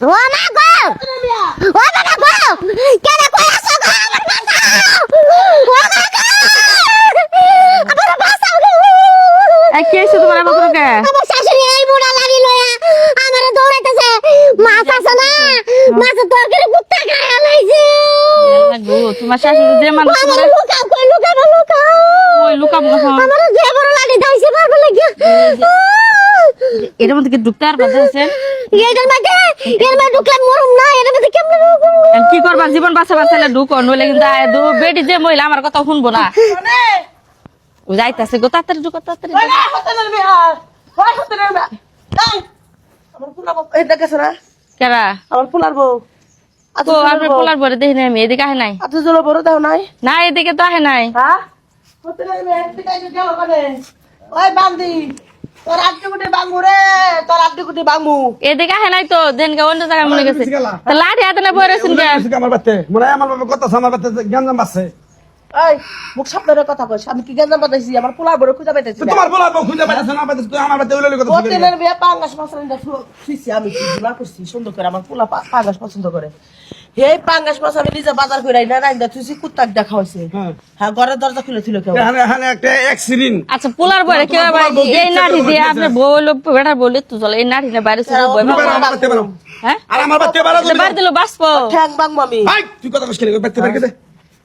ও মা গো ও বাবা গো কেন কই আসো গো আমার বাঁচাও ও মা গো আমার বাঁচাও গো এই কি হইছে তোমার বাবাকে আমার শাশুড়ি এই বুড়া লাগি লয়া আমারে দৌড়াইতেছে মাছ আছে না মাছ তরকারি কুত্তা খায় লাইছে গো তোমার শাশুড়ি যে মানুষ আমার লুকাও কই লুকাবো ওই লুকাবো না আমার যে বড় লাগি দাইছে পারবে লাগিয়া এর মধ্যে কি ঢুকতে আর বাধা আছে এর মধ্যে ঢুকলাম মরুম না এর মধ্যে কেমনে ঢুকবো কি করবা জীবন বাঁচাবার চাইলে ঢুকো নইলে কিন্তু বেটি যে মহিলা আমার কথা শুনবো না ও যাইতাছে গো তাড়াতাড়ি ঢুকো তাড়াতাড়ি কেরা আমার পোলার বউ তো আপনার পোলার বরে দেখি নাই আমি এদিকে আহে নাই এত জোর বড় দাও নাই না এদিকে তো আহে নাই হ্যাঁ ওই বান্দি তোর আটটি কোটি বাঙ্গু রে তোর আটটি কোটি বাঙ্গু এদিকে আহে নাই তো দেনকে অন্য জায়গায় মনে গেছে তা লাঠি হাতে না বয়ে রয়েছেন কে আমার বাতে মনে হয় আমার বাবা কথা আমার বাতে গঞ্জাম বাসছে এই মুখ সামনে কথা কইছ আমি কি গেন্দাম বাতাইছি আমার পোলার বড় খুঁজে পাইতেছি তোমার বলা খুঁজে পাইছ না পাইছ তুই আমার বাতে উলালি কথা হোটেলের বিয়ে পাঙ্গাস মাছটা খুঁজছি আমি কি গুলা করছি সুন্দর করে আমার পোলা পাঙ্গাস পছন্দ করে এই পাঙ্গাস মাছ আমি নিজে বাজার করে না রাইন্দা তুই কুত্তাক দেখা হইছে হ্যাঁ ঘরের দরজা খুলে ছিল কেউ এখানে একটা অ্যাক্সিডেন্ট আচ্ছা পোলার বরে কেউ এই নাঠি দিয়ে আপনি বউলো বেটার বলে তো চলে এই নাঠি না বাইরে ছিল বই হ্যাঁ আর আমার বাতে বাড়া বাড়ি দিল বাসপো ঠ্যাং বাঙ্গু আমি ভাই তুই কথা কইছ কেন বাতে বাড়ি দে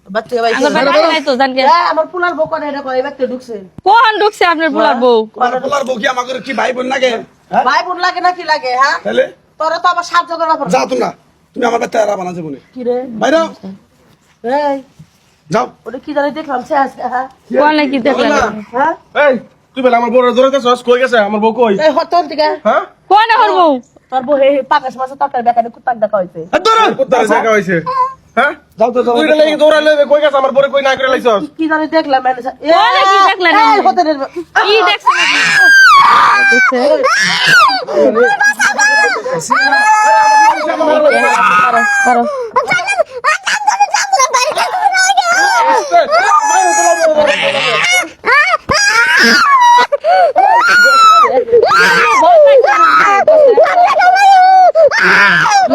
বাচ্চা ভাই আমার বাড়ি নাই তো জানকে আমার পোলার বউ করে এটা কই বাচ্চা ঢুকছে কোন ঢুকছে আপনার পোলার বউ বলার বউ কি আমাকে কি ভাই বোন লাগে ভাই বোন লাগে না কি লাগে হ্যাঁ তাহলে তোরা তো আবার সাহায্য করা পড়ে যাও তোমরা তুমি আমার বাতে আর বানা যাবনি কি রে বাইরে এই যাও ওটা কি জানি দেখলাম সে আজকে হ্যাঁ কোন কি দেখলেন হ্যাঁ এই তুই বলে আমার বউর ধরে গেছস কই গেছে আমার বউ কই এই হতন থেকে হ্যাঁ কোন হর বউ তোর বউ হে পাকাশ মাছ তরকারি বেকারে কুত্তাক দেখা হইছে কোথায় জায়গা হইছে হ্যাঁ যাও তো যাও তুই লাগি দৌড়া লইবে কই গেছে আমার বউরে কই না করে লাইছস কি জানি দেখলাম কোন কি দেখলেন হতনের কি দেখছেন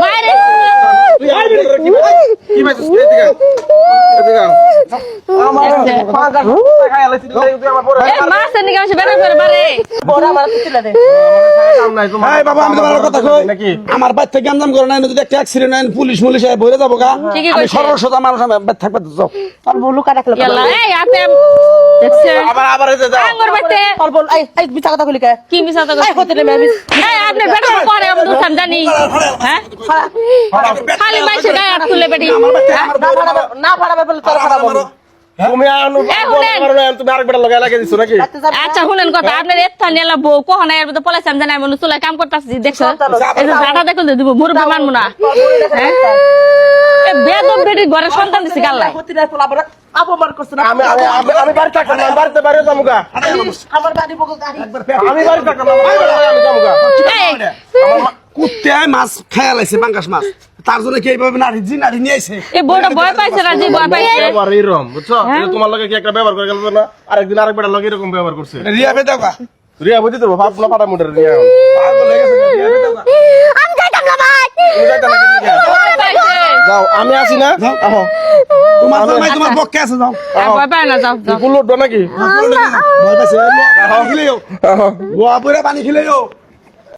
মাইরে কি বাইছস এদিকে এদিকে আমার পাকাশ কুত্তা খায় লাইছি তুই আমার বউরে এ মাছ নিকে আসে বের করে বারে বড় আমার তুলে দে কাম নাই তোমার এই বাবা আমি তোমার কথা কই নাকি আমার বাড়ি থেকে গঞ্জাম করে নাই যদি একটা অ্যাক্সিডেন্ট হয় পুলিশ মুলিশ আয় বইরে যাবো গা ঠিকই আমি কইছে। সর্বসদা মানুষ আমি বাড়ি থাকবে তো যাও তোর বউ লুকা রাখলো ইয়ালা এই আপে দেখছেন আবার এই যে যাও আঙ্গুর বাইতে তোর বউ এই বিছা কথা কইলি কে কি মিছা তো এই হতনে আমি এই আপনি বেটা পরে আমি দুসাম জানি হ্যাঁ খালি মাইছে গায় হাত খুলে বেটি না পারাবে বলে তোর পারাবো তুমি আনু এ শুনেন। তুমি আরেক বেটা লাগা লাগিয়ে দিছো নাকি আচ্ছা শুনেন কথা আপনার এত নিলা বউ কখন এর মধ্যে পলাইছাম জানি আমি চুলাই কাম করতেছি দেখছো এই যে ঝাঁটা দেখলে দিব মুরব্বি মানবো না বেদম বেটি ঘরে সন্তান দিছি গাল্লাই অপমান করছ না আমি আমি বাড়ি থাকতাম না বাড়িতে বাইরে যামুগা আমার বাড়ি বকো গাড়ি আমি বাড়ি থাকতাম না আমি যামুগা এই কুত্তে মাছ খায়া লাইছে পাঙ্গাস মাছ তার জন্য কি এইভাবে নাড়ি নিয়ে আইছে এই বউটা ভয় পাইছে না জি ভয় পাইছে ব্যবহার এরকম বুঝছো এটা তোমার লগে কি একটা ব্যবহার করে গেল না আরেকদিন আরেক বেটা লগে এরকম ব্যবহার করছে রিয়া বে দাও গা রিয়া বুঝি তো ভাব না পাটা মুডের রিয়া পাগল হয়ে গেছে রিয়া বে দাও গা আমি যাইতাম না ভাই তুমি যাইতা না রিয়া ভয় পাইছে যাও আমি আছি না আহো তোমার জামাই তোমার পক্ষে আছে যাও আর ভয় পায় না যাও যাও ফুল উঠবো নাকি ভয় পাইছে পানি খেলেও আহো গোয়া পুরা পানি খেলেও